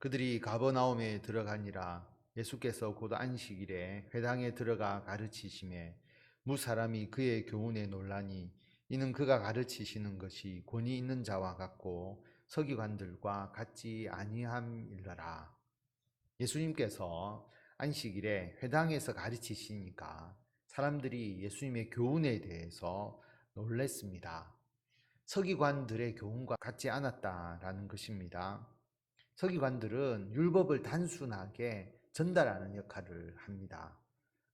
그들이 가버나움에 들어가니라. 예수께서 곧 안식일에 회당에 들어가 가르치심에 무사람이 그의 교훈에 놀라니 이는 그가 가르치시는 것이 권위 있는 자와 같고 서기관들과 같지 아니함일러라. 예수님께서 안식일에 회당에서 가르치시니까 사람들이 예수님의 교훈에 대해서 놀랬습니다. 서기관들의 교훈과 같지 않았다라는 것입니다. 서기관들은 율법을 단순하게 전달하는 역할을 합니다.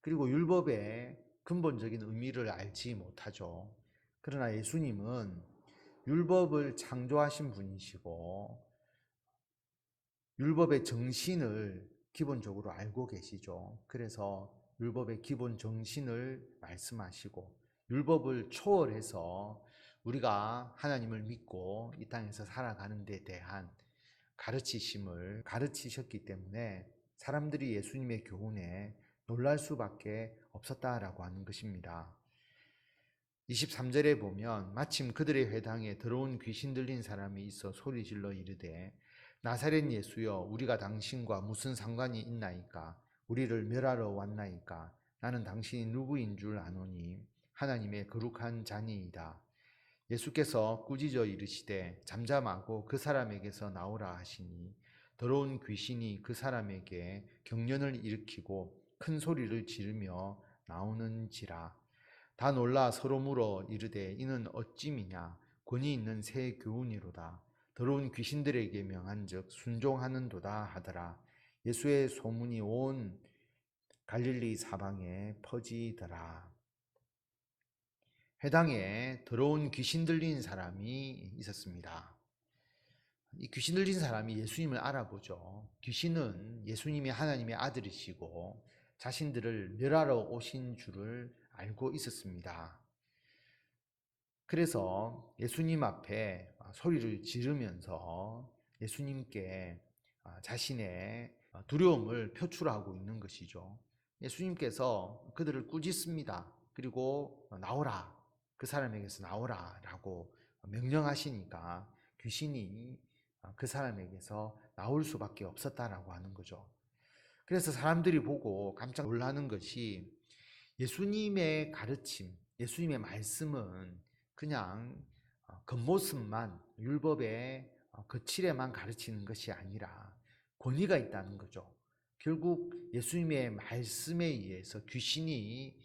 그리고 율법의 근본적인 의미를 알지 못하죠. 그러나 예수님은 율법을 창조하신 분이시고 율법의 정신을 기본적으로 알고 계시죠. 그래서 율법의 기본 정신을 말씀하시고 율법을 초월해서 우리가 하나님을 믿고 이 땅에서 살아가는 데 대한 가르치심을 가르치셨기 때문에 사람들이 예수님의 교훈에 놀랄 수밖에 없었다라고 하는 것입니다. 23절에 보면 마침 그들의 회당에 더러운 귀신 들린 사람이 있어 소리질러 이르되 나사렛 예수여 우리가 당신과 무슨 상관이 있나이까 우리를 멸하러 왔나이까 나는 당신이 누구인 줄 아노니 하나님의 거룩한 자니이다. 예수께서 꾸짖어 이르시되 잠잠하고 그 사람에게서 나오라 하시니 더러운 귀신이 그 사람에게 경련을 일으키고 큰 소리를 지르며 나오는지라. 다 놀라 서로 물어 이르되 이는 어찌미냐 권위 있는 새 교훈이로다. 더러운 귀신들에게 명한즉 순종하는도다 하더라. 예수의 소문이 온 갈릴리 사방에 퍼지더라. 회당에 더러운 귀신 들린 사람이 있었습니다. 이 귀신 들린 사람이 예수님을 알아보죠. 귀신은 예수님이 하나님의 아들이시고 자신들을 멸하러 오신 줄을 알고 있었습니다. 그래서 예수님 앞에 소리를 지르면서 예수님께 자신의 두려움을 표출하고 있는 것이죠. 예수님께서 그들을 꾸짖습니다. 그리고 나오라. 그 사람에게서 나오라 라고 명령하시니까 귀신이 그 사람에게서 나올 수밖에 없었다라고 하는 거죠. 그래서 사람들이 보고 깜짝 놀라는 것이 예수님의 가르침, 예수님의 말씀은 그냥 겉모습만 율법의 거칠에만 가르치는 것이 아니라 권위가 있다는 거죠. 결국 예수님의 말씀에 의해서 귀신이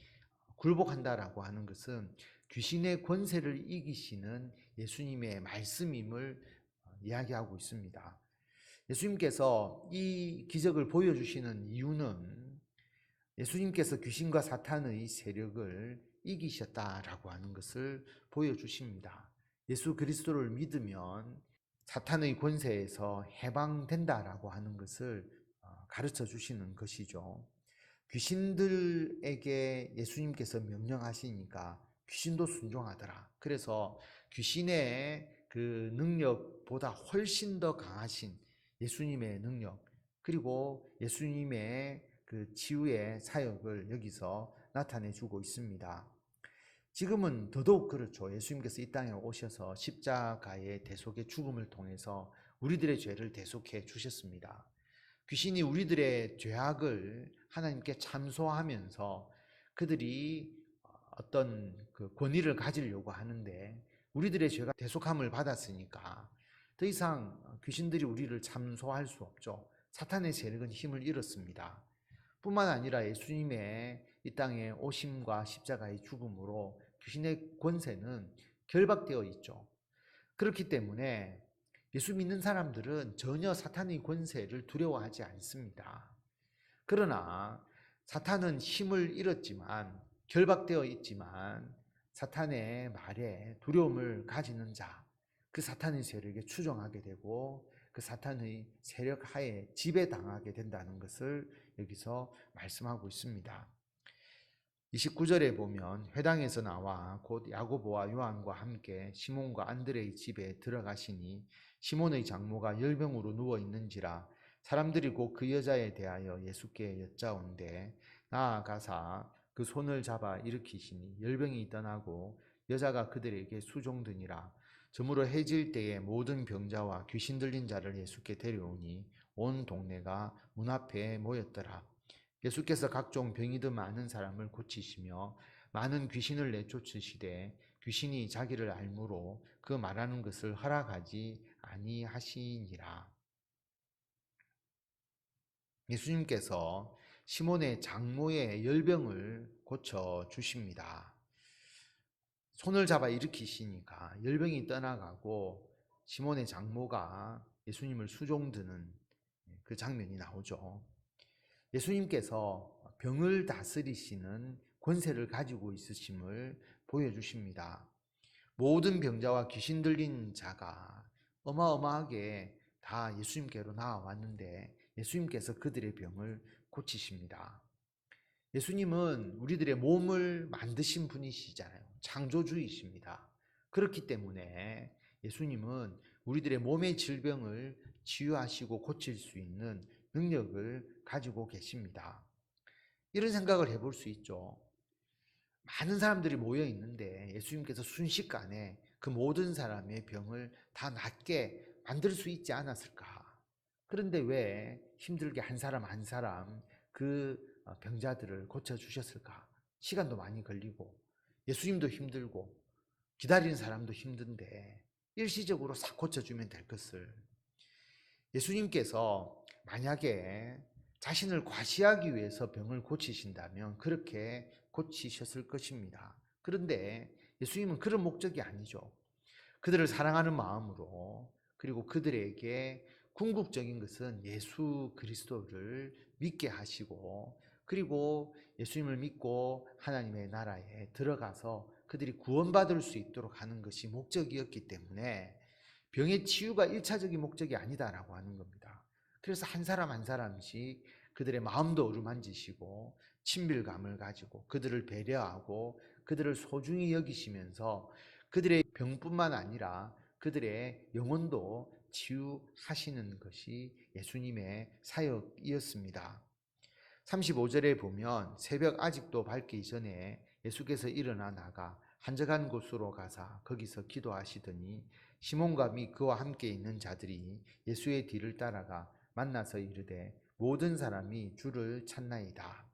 굴복한다라고 하는 것은 귀신의 권세를 이기시는 예수님의 말씀임을 이야기하고 있습니다. 예수님께서 이 기적을 보여주시는 이유는 예수님께서 귀신과 사탄의 세력을 이기셨다라고 하는 것을 보여주십니다. 예수 그리스도를 믿으면 사탄의 권세에서 해방된다라고 하는 것을 가르쳐 주시는 것이죠. 귀신들에게 예수님께서 명령하시니까 귀신도 순종하더라. 그래서 귀신의 그 능력보다 훨씬 더 강하신 예수님의 능력, 그리고 예수님의 그 치유의 사역을 여기서 나타내 주고 있습니다. 지금은 더더욱 그렇죠. 예수님께서 이 땅에 오셔서 십자가의 대속의 죽음을 통해서 우리들의 죄를 대속해 주셨습니다. 귀신이 우리들의 죄악을 하나님께 참소하면서 그들이 어떤 그 권위를 가지려고 하는데 우리들의 죄가 대속함을 받았으니까 더 이상 귀신들이 우리를 참소할 수 없죠. 사탄의 세력은 힘을 잃었습니다. 뿐만 아니라 예수님의 이 땅에 오심과 십자가의 죽음으로 귀신의 권세는 결박되어 있죠. 그렇기 때문에 예수 믿는 사람들은 전혀 사탄의 권세를 두려워하지 않습니다. 그러나 사탄은 힘을 잃었지만 결박되어 있지만 사탄의 말에 두려움을 가지는 자, 그 사탄의 세력에 추종하게 되고 그 사탄의 세력 하에 지배당하게 된다는 것을 여기서 말씀하고 있습니다. 29절에 보면 회당에서 나와 곧 야고보와 요한과 함께 시몬과 안드레의 집에 들어가시니 시몬의 장모가 열병으로 누워 있는지라 사람들이 곧 그 여자에 대하여 예수께 여짜온대 나아가사 그 손을 잡아 일으키시니 열병이 떠나고 여자가 그들에게 수종드니라. 저물어 해질 때에 모든 병자와 귀신 들린 자를 예수께 데려오니 온 동네가 문 앞에 모였더라. 예수께서 각종 병이 든 많은 사람을 고치시며 많은 귀신을 내쫓으시되 귀신이 자기를 알므로 그 말하는 것을 허락하지 아니하시니라. 예수님께서 시몬의 장모의 열병을 고쳐 주십니다. 손을 잡아 일으키시니까 열병이 떠나가고 시몬의 장모가 예수님을 수종드는 그 장면이 나오죠. 예수님께서 병을 다스리시는 권세를 가지고 있으심을 보여주십니다. 모든 병자와 귀신 들린 자가 어마어마하게 다 예수님께로 나와왔는데 예수님께서 그들의 병을 고치십니다. 예수님은 우리들의 몸을 만드신 분이시잖아요. 창조주이십니다. 그렇기 때문에 예수님은 우리들의 몸의 질병을 치유하시고 고칠 수 있는 능력을 가지고 계십니다. 이런 생각을 해볼 수 있죠. 많은 사람들이 모여 있는데 예수님께서 순식간에 그 모든 사람의 병을 다 낫게 만들 수 있지 않았을까? 그런데 왜 힘들게 한 사람 한 사람 그 병자들을 고쳐주셨을까? 시간도 많이 걸리고 예수님도 힘들고 기다리는 사람도 힘든데 일시적으로 싹 고쳐주면 될 것을 예수님께서 만약에 자신을 과시하기 위해서 병을 고치신다면 그렇게 고치셨을 것입니다. 그런데 예수님은 그런 목적이 아니죠. 그들을 사랑하는 마음으로 그리고 그들에게 궁극적인 것은 예수 그리스도를 믿게 하시고 그리고 예수님을 믿고 하나님의 나라에 들어가서 그들이 구원받을 수 있도록 하는 것이 목적이었기 때문에 병의 치유가 1차적인 목적이 아니다라고 하는 겁니다. 그래서 한 사람 한 사람씩 그들의 마음도 어루만지시고 친밀감을 가지고 그들을 배려하고 그들을 소중히 여기시면서 그들의 병뿐만 아니라 그들의 영혼도 치유하시는 것이 예수님의 사역이었습니다. 35절에 보면 새벽 아직도 밝기 전에 예수께서 일어나 나가 한적한 곳으로 가사 거기서 기도하시더니 시몬과 및 그와 함께 있는 자들이 예수의 뒤를 따라가 만나서 이르되 모든 사람이 주를 찾나이다.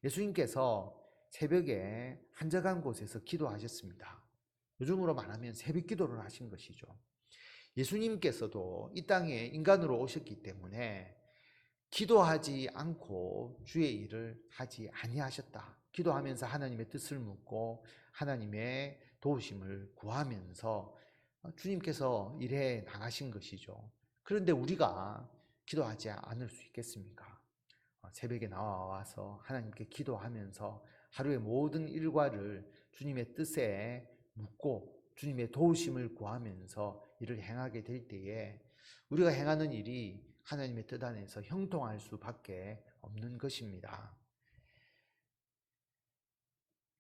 예수님께서 새벽에 한적한 곳에서 기도하셨습니다. 요즘으로 말하면 새벽 기도를 하신 것이죠. 예수님께서도 이 땅에 인간으로 오셨기 때문에 기도하지 않고 주의 일을 하지 아니하셨다. 기도하면서 하나님의 뜻을 묻고 하나님의 도우심을 구하면서 주님께서 일해 나가신 것이죠. 그런데 우리가 기도하지 않을 수 있겠습니까? 새벽에 나와서 하나님께 기도하면서 하루의 모든 일과를 주님의 뜻에 묻고 주님의 도우심을 구하면서 일을 행하게 될 때에 우리가 행하는 일이 하나님의 뜻 안에서 형통할 수밖에 없는 것입니다.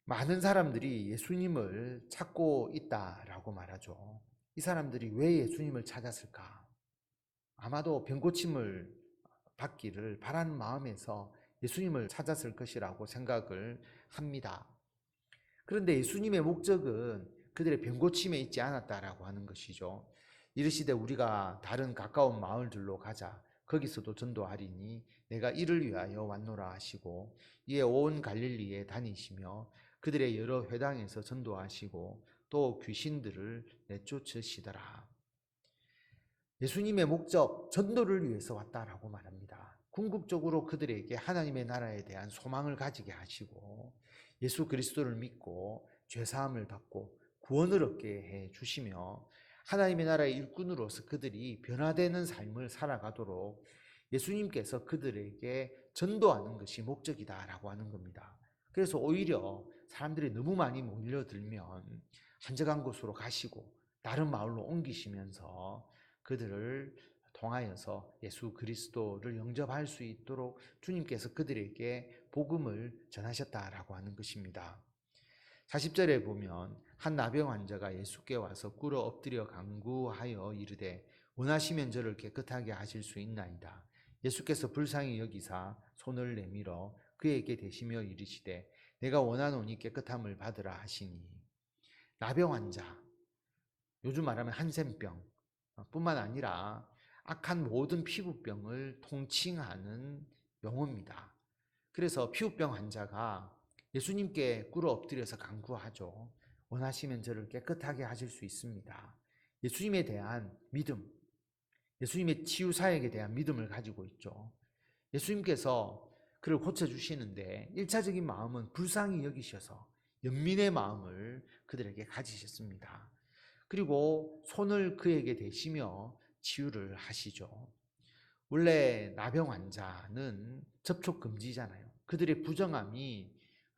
많은 사람들이 예수님을 찾고 있다라고 말하죠. 이 사람들이 왜 예수님을 찾았을까? 아마도 병고침을 받기를 바라는 마음에서 예수님을 찾았을 것이라고 생각을 합니다. 그런데 예수님의 목적은 그들의 병고침에 있지 않았다라고 하는 것이죠. 이르시되 우리가 다른 가까운 마을들로 가자. 거기서도 전도하리니 내가 이를 위하여 왔노라 하시고 이에 온 갈릴리에 다니시며 그들의 여러 회당에서 전도하시고 또 귀신들을 내쫓으시더라. 예수님의 목적, 전도를 위해서 왔다라고 말합니다. 궁극적으로 그들에게 하나님의 나라에 대한 소망을 가지게 하시고 예수 그리스도를 믿고 죄사함을 받고 구원을 얻게 해 주시며 하나님의 나라의 일꾼으로서 그들이 변화되는 삶을 살아가도록 예수님께서 그들에게 전도하는 것이 목적이다라고 하는 겁니다. 그래서 오히려 사람들이 너무 많이 몰려들면 한적한 곳으로 가시고 다른 마을로 옮기시면서 그들을 통하여서 예수 그리스도를 영접할 수 있도록 주님께서 그들에게 복음을 전하셨다라고 하는 것입니다. 40절에 보면 한 나병 환자가 예수께 와서 꿇어 엎드려 간구하여 이르되 원하시면 저를 깨끗하게 하실 수 있나이다. 예수께서 불쌍히 여기사 손을 내밀어 그에게 대시며 이르시되 내가 원하노니 깨끗함을 받으라 하시니 나병 환자, 요즘 말하면 한센병 뿐만 아니라 악한 모든 피부병을 통칭하는 용어입니다. 그래서 피부병 환자가 예수님께 꿇어 엎드려서 간구하죠. 원하시면 저를 깨끗하게 하실 수 있습니다. 예수님에 대한 믿음, 예수님의 치유 사역에 대한 믿음을 가지고 있죠. 예수님께서 그를 고쳐주시는데 1차적인 마음은 불쌍히 여기셔서 연민의 마음을 그들에게 가지셨습니다. 그리고 손을 그에게 대시며 치유를 하시죠. 원래 나병 환자는 접촉 금지잖아요. 그들의 부정함이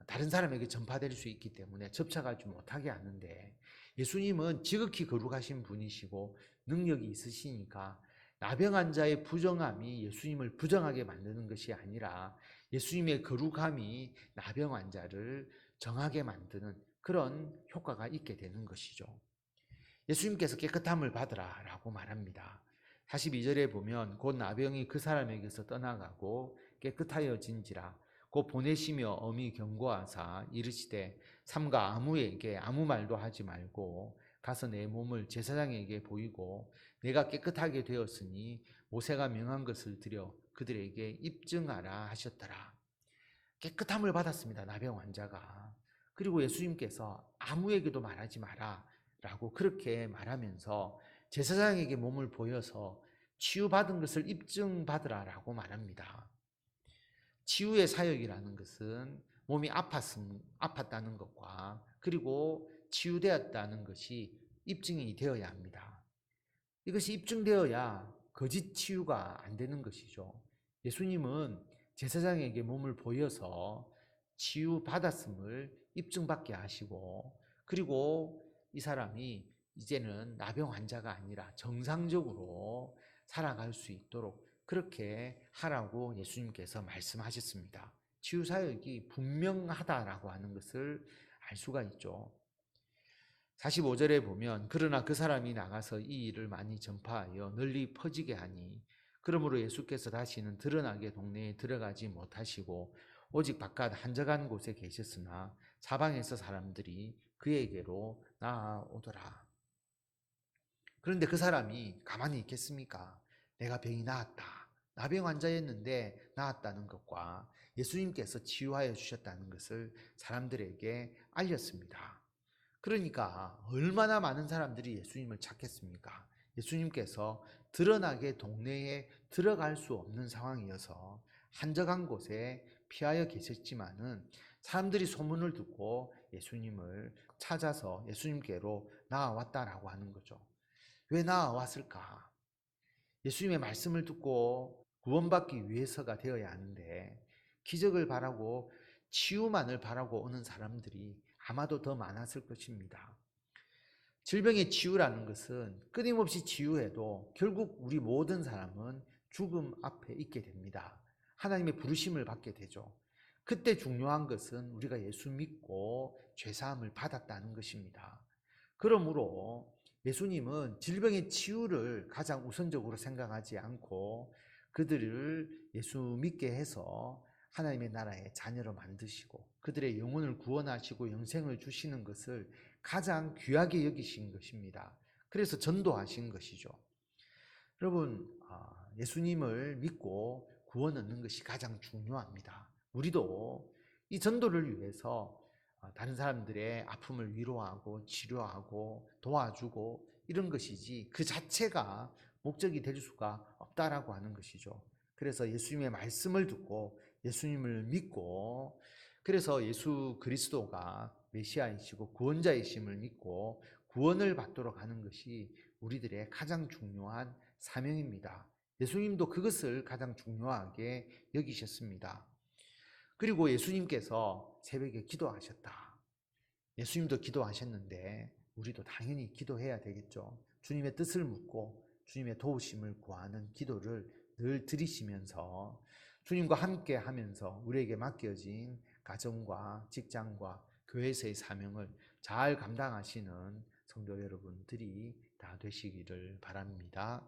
다른 사람에게 전파될 수 있기 때문에 접촉하지 못하게 하는데 예수님은 지극히 거룩하신 분이시고 능력이 있으시니까 나병 환자의 부정함이 예수님을 부정하게 만드는 것이 아니라 예수님의 거룩함이 나병 환자를 정하게 만드는 그런 효과가 있게 되는 것이죠. 예수님께서 깨끗함을 받으라 라고 말합니다. 42절에 보면 곧 나병이 그 사람에게서 떠나가고 깨끗하여진지라 곧 보내시며 엄히 경고하사 이르시되 삼가 아무에게 아무 말도 하지 말고 가서 내 몸을 제사장에게 보이고 내가 깨끗하게 되었으니 모세가 명한 것을 드려 그들에게 입증하라 하셨더라. 깨끗함을 받았습니다. 나병 환자가. 그리고 예수님께서 아무에게도 말하지 마라 라고 그렇게 말하면서 제사장에게 몸을 보여서 치유받은 것을 입증받으라라고 말합니다. 치유의 사역이라는 것은 몸이 아팠다는 것과 그리고 치유되었다는 것이 입증이 되어야 합니다. 이것이 입증되어야 거짓 치유가 안 되는 것이죠. 예수님은 제사장에게 몸을 보여서 치유받았음을 입증받게 하시고 그리고 이 사람이 이제는 나병 환자가 아니라 정상적으로 살아갈 수 있도록 그렇게 하라고 예수님께서 말씀하셨습니다. 치유사역이 분명하다라고 하는 것을 알 수가 있죠. 45절에 보면 그러나 그 사람이 나가서 이 일을 많이 전파하여 널리 퍼지게 하니 그러므로 예수께서 다시는 드러나게 동네에 들어가지 못하시고 오직 바깥 한적한 곳에 계셨으나 사방에서 사람들이 그에게로 나아오더라. 그런데 그 사람이 가만히 있겠습니까? 내가 병이 나았다. 나병 환자였는데 나았다는 것과 예수님께서 치유하여 주셨다는 것을 사람들에게 알렸습니다. 그러니까 얼마나 많은 사람들이 예수님을 찾겠습니까? 예수님께서 드러나게 동네에 들어갈 수 없는 상황이어서 한적한 곳에 피하여 계셨지만은 사람들이 소문을 듣고 예수님을 찾아서 예수님께로 나아왔다라고 하는 거죠. 왜 나아왔을까? 예수님의 말씀을 듣고 구원받기 위해서가 되어야 하는데 기적을 바라고 치유만을 바라고 오는 사람들이 아마도 더 많았을 것입니다. 질병의 치유라는 것은 끊임없이 치유해도 결국 우리 모든 사람은 죽음 앞에 있게 됩니다. 하나님의 부르심을 받게 되죠. 그때 중요한 것은 우리가 예수 믿고 죄사함을 받았다는 것입니다. 그러므로 예수님은 질병의 치유를 가장 우선적으로 생각하지 않고 그들을 예수 믿게 해서 하나님의 나라의 자녀로 만드시고 그들의 영혼을 구원하시고 영생을 주시는 것을 가장 귀하게 여기신 것입니다. 그래서 전도하신 것이죠. 여러분, 예수님을 믿고 구원 얻는 것이 가장 중요합니다. 우리도 이 전도를 위해서 다른 사람들의 아픔을 위로하고 치료하고 도와주고 이런 것이지 그 자체가 목적이 될 수가 없다라고 하는 것이죠. 그래서 예수님의 말씀을 듣고 예수님을 믿고 그래서 예수 그리스도가 메시아이시고 구원자이심을 믿고 구원을 받도록 하는 것이 우리들의 가장 중요한 사명입니다. 예수님도 그것을 가장 중요하게 여기셨습니다. 그리고 예수님께서 새벽에 기도하셨다. 예수님도 기도하셨는데 우리도 당연히 기도해야 되겠죠. 주님의 뜻을 묻고 주님의 도우심을 구하는 기도를 늘 드리시면서 주님과 함께 하면서 우리에게 맡겨진 가정과 직장과 교회에서의 사명을 잘 감당하시는 성도 여러분들이 다 되시기를 바랍니다.